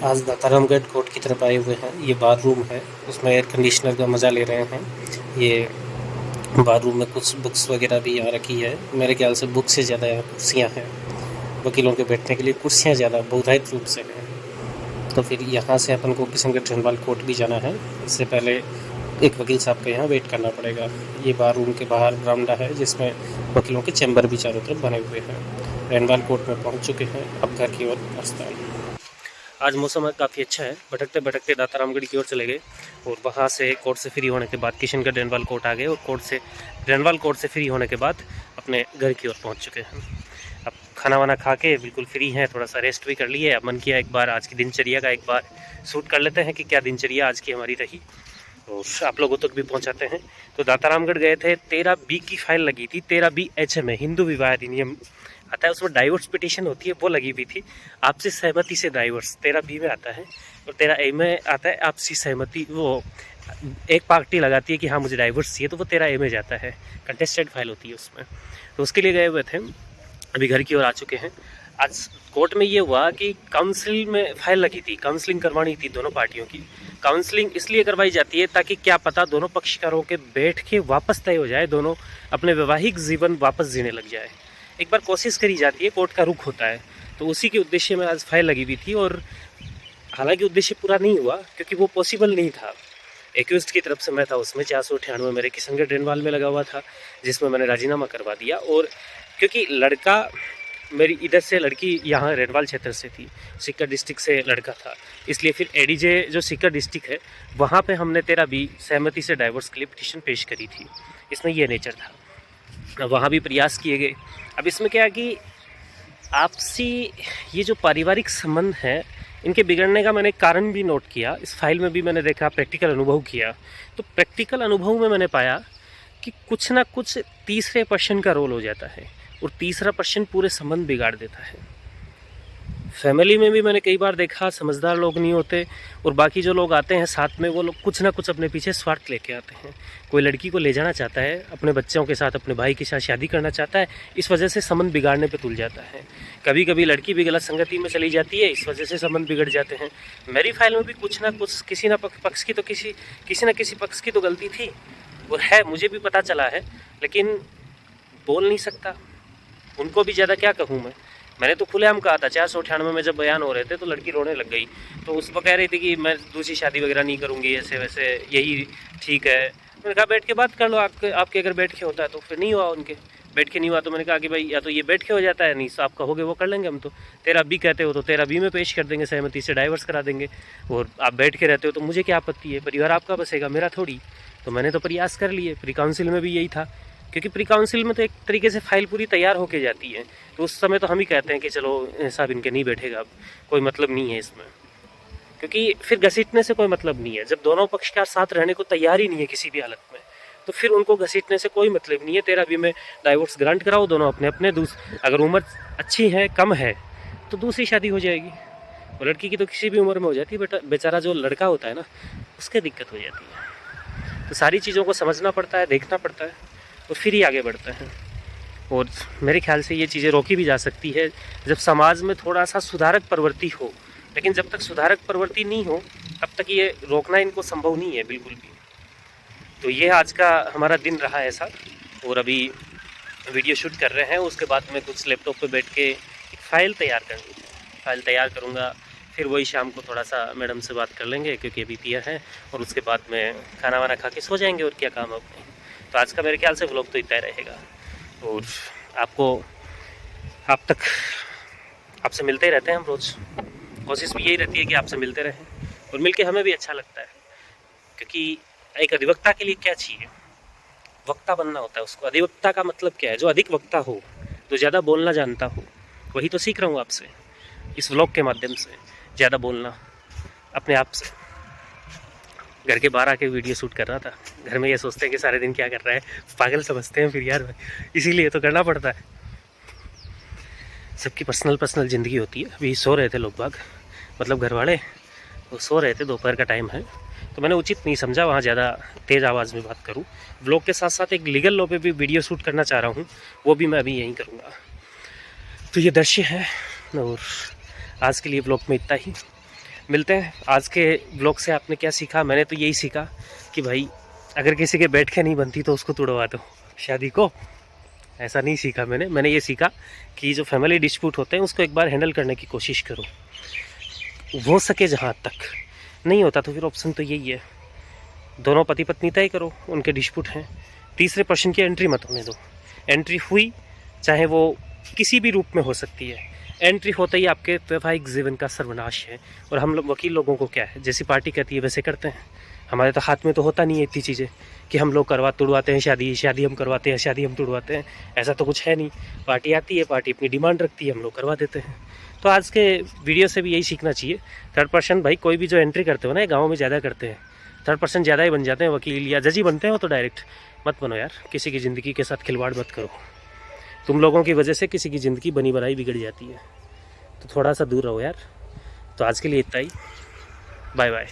आज दातारामगढ़ कोर्ट की तरफ आए हुए हैं। ये बार रूम है, उसमें एयर कंडीशनर का मज़ा ले रहे हैं। ये बार रूम में कुछ बुक्स वगैरह भी यहाँ रखी है। मेरे ख्याल से बुक से ज़्यादा यहाँ कुर्सियाँ हैं। वकीलों के बैठने के लिए कुर्सियाँ ज़्यादा बहुतायत रूप से हैं। तो फिर यहाँ से अपन को किशनगढ़ जनरल कोर्ट भी जाना है। इससे पहले एक वकील साहब के यहाँ वेट करना पड़ेगा। ये बार रूम के बाहर बरामदा है जिसमें वकीलों के चैम्बर भी चारों तरफ बने हुए हैं। जनरल कोर्ट में पहुँच चुके हैं, अब घर की ओर रास्ता है। आज मौसम काफ़ी अच्छा है। भटकते भटकते दातारामगढ़ की ओर चले गए और वहाँ से कोर्ट से फ्री होने के बाद किशनगढ़ जनरल कोर्ट आ गए और जनरल कोर्ट से फ्री होने के बाद अपने घर की ओर पहुँच चुके हैं। अब खाना वाना खा के बिल्कुल फ्री हैं, थोड़ा सा रेस्ट भी कर लिए। अब मन किया एक बार आज की दिनचर्या का एक बार शूट कर लेते हैं कि क्या दिनचर्या आज की हमारी रही और आप लोगों तक भी पहुंचाते हैं। तो दातारामगढ़ गए थे, 13B की फाइल लगी थी। 13B HM है, हिंदू विवाह अधिनियम आता है, उसमें डाइवोर्स पिटीशन होती है, वो लगी हुई थी। आपसी सहमति से डाइवोर्स 13B में आता है और 13A में आता है आपसी सहमति। वो एक पार्टी लगाती है कि हाँ मुझे डाइवोर्स चाहिए, तो वो 13A में जाता है, कंटेस्टेड फाइल होती है उसमें। तो उसके लिए गए हुए थे, अभी घर की ओर आ चुके हैं। आज कोर्ट में ये हुआ कि काउंसिल में फाइल लगी थी, काउंसलिंग करवानी थी दोनों पार्टियों की। काउंसलिंग इसलिए करवाई जाती है ताकि क्या पता दोनों पक्षकारों के बैठ के वापस तय हो जाए, दोनों अपने वैवाहिक जीवन वापस जीने लग जाए। एक बार कोशिश करी जाती है, कोर्ट का रुख होता है। तो उसी के उद्देश्य में आज फाइल लगी हुई थी और हालांकि उद्देश्य पूरा नहीं हुआ क्योंकि वो पॉसिबल नहीं था। एक्यूज्ड की तरफ से मैं था उसमें, 498 मेरे किशनगढ़ रेनवाल में लगा हुआ था जिसमें मैंने राजीनामा करवा दिया। और क्योंकि लड़का मेरी इधर से, लड़की यहाँ रेनवाल क्षेत्र से थी, सीकर डिस्ट्रिक्ट से लड़का था, इसलिए फिर एडीजे जो सीकर डिस्ट्रिक्ट है वहाँ पे हमने 13B सहमति से डाइवोर्स के लिए पिटीशन पेश करी थी। इसमें यह नेचर था, वहाँ भी प्रयास किए गए। अब इसमें क्या है कि आपसी ये जो पारिवारिक संबंध है इनके बिगड़ने का मैंने कारण भी नोट किया, इस फाइल में भी मैंने देखा, प्रैक्टिकल अनुभव किया। तो प्रैक्टिकल अनुभव में मैंने पाया कि कुछ ना कुछ तीसरे पर्सन का रोल हो जाता है और तीसरा पर्सन पूरे संबंध बिगाड़ देता है। फैमिली में भी मैंने कई बार देखा, समझदार लोग नहीं होते और बाकी जो लोग आते हैं साथ में, वो लोग कुछ ना कुछ अपने पीछे स्वार्थ लेके आते हैं। कोई लड़की को ले जाना चाहता है, अपने बच्चों के साथ, अपने भाई के साथ शादी करना चाहता है, इस वजह से संबंध बिगाड़ने पे तुल जाता है। कभी कभी लड़की भी गलत संगति में चली जाती है, इस वजह से संबंध बिगड़ जाते हैं। मेरी फाइल में भी कुछ ना कुछ किसी ना पक्ष की तो किसी ना किसी पक्ष की तो गलती थी और है, मुझे भी पता चला है, लेकिन बोल नहीं सकता। उनको भी ज़्यादा क्या कहूँ मैंने तो खुलेआम कहा था। 498 में जब बयान हो रहे थे तो लड़की रोने लग गई, तो उस पर कह रही थी कि मैं दूसरी शादी वगैरह नहीं करूँगी, ऐसे वैसे, यही ठीक है। मैंने कहा बैठ के बात कर लो, आपके अगर बैठ के होता है तो फिर नहीं हुआ, उनके बैठ के नहीं हुआ। तो मैंने कहा कि भाई या तो ये बैठ के हो जाता है, नहीं तो आप कहोगे वो कर लेंगे हम। तो 13B कहते हो तो 13B में पेश कर देंगे, सहमति से डाइवर्स करा देंगे। और आप बैठ के रहते हो तो मुझे क्या आपत्ति है, परिवार आपका बसेगा, मेरा थोड़ी। तो मैंने तो प्रयास कर लिए। प्री काउंसिल में भी यही था, क्योंकि प्री काउंसिल में तो एक तरीके से फाइल पूरी तैयार होके जाती है, तो उस समय तो हम ही कहते हैं कि चलो साहब इनके नहीं बैठेगा, अब कोई मतलब नहीं है इसमें, क्योंकि फिर घसीटने से कोई मतलब नहीं है। जब दोनों पक्षकार साथ रहने को तैयार ही नहीं है किसी भी हालत में, तो फिर उनको घसीटने से कोई मतलब नहीं है। 13B में डाइवोर्स ग्रांट कराओ, दोनों अपने अपने। अगर उम्र अच्छी है, कम है, तो दूसरी शादी हो जाएगी। और लड़की की तो किसी भी उम्र में हो जाती है, बेटा बेचारा जो लड़का होता है ना, उसके दिक्कत हो जाती है। तो सारी चीज़ों को समझना पड़ता है, देखना पड़ता है, तो फिर ही आगे बढ़ते हैं। और मेरे ख्याल से ये चीज़ें रोकी भी जा सकती है जब समाज में थोड़ा सा सुधारक प्रवृत्ति हो। लेकिन जब तक सुधारक प्रवृत्ति नहीं हो तब तक ये रोकना इनको संभव नहीं है बिल्कुल भी। तो ये आज का हमारा दिन रहा ऐसा, और अभी वीडियो शूट कर रहे हैं। उसके बाद में कुछ लैपटॉप पे बैठ के एक फ़ाइल तैयार करनी है, फ़ाइल तैयार करूँगा। फिर वही शाम को थोड़ा सा मैडम से बात कर लेंगे क्योंकि अभी पियर है, और उसके बाद में खाना वाना खा के सो जाएंगे, और क्या काम है अपने। तो आज का मेरे ख्याल से व्लॉग तो इतना रहेगा, और आप तक आपसे मिलते ही रहते हैं हम रोज़। कोशिश भी यही रहती है कि आपसे मिलते रहें, और मिलके हमें भी अच्छा लगता है। क्योंकि एक अधिवक्ता के लिए क्या चाहिए, वक्ता बनना होता है उसको। अधिवक्ता का मतलब क्या है, जो अधिक वक्ता हो, जो ज़्यादा बोलना जानता हो। वही तो सीख रहा हूँ आपसे इस व्लॉग के माध्यम से, ज़्यादा बोलना अपने आप से। घर के बाहर आके वीडियो शूट कर रहा था। घर में ये सोचते हैं कि सारे दिन क्या कर रहा है, पागल समझते हैं फिर यार, इसीलिए तो करना पड़ता है। सबकी पर्सनल ज़िंदगी होती है। अभी सो रहे थे लोग बाग, मतलब घर वाले, वो सो रहे थे, दोपहर का टाइम है, तो मैंने उचित नहीं समझा वहाँ ज़्यादा तेज़ आवाज़ में बात करूँ। व्लॉग के साथ साथ एक लीगल लॉ पे भी वीडियो शूट करना चाह रहा हूँ, वो भी मैं अभी यहीं करूँगा। तो ये दृश्य है, और आज के लिए व्लॉग में इतना ही। मिलते हैं। आज के ब्लॉग से आपने क्या सीखा? मैंने तो यही सीखा कि भाई अगर किसी के बैठ के नहीं बनती तो उसको तुड़वा दो शादी को। ऐसा नहीं सीखा मैंने ये सीखा कि जो फैमिली डिस्प्यूट होते हैं उसको एक बार हैंडल करने की कोशिश करो, हो सके जहाँ तक। नहीं होता तो फिर ऑप्शन तो यही है, दोनों पति पत्नी तय करो, उनके डिस्प्यूट हैं, तीसरे पर्सन की एंट्री मत होने दो। एंट्री हुई चाहे वो किसी भी रूप में हो सकती है, एंट्री होते ही आपके वैवाहिक जीवन का सर्वनाश है। और हम लोग वकील लोगों को क्या है, जैसी पार्टी कहती है वैसे करते हैं। हमारे तो हाथ में तो होता नहीं है इतनी चीज़ें कि हम लोग तुड़वाते हैं शादी हम करवाते हैं, शादी हम तुड़वाते हैं। ऐसा तो कुछ है नहीं। पार्टी आती है, पार्टी अपनी डिमांड रखती है, हम लोग करवा देते हैं। तो आज के वीडियो से भी यही सीखना चाहिए। थर्ड पर्सन भाई कोई भी जो एंट्री करते हो ना, गाँव में ज़्यादा करते हैं, थर्ड पर्सन ज़्यादा ही बन जाते हैं, वकील या जज ही बनते हैं वो तो। डायरेक्ट मत बनो यार, किसी की ज़िंदगी के साथ खिलवाड़ मत करो। तुम लोगों की वजह से किसी की ज़िंदगी बनी बनाई बिगड़ जाती है, तो थोड़ा सा दूर रहो यार। तो आज के लिए इतना ही, बाय बाय।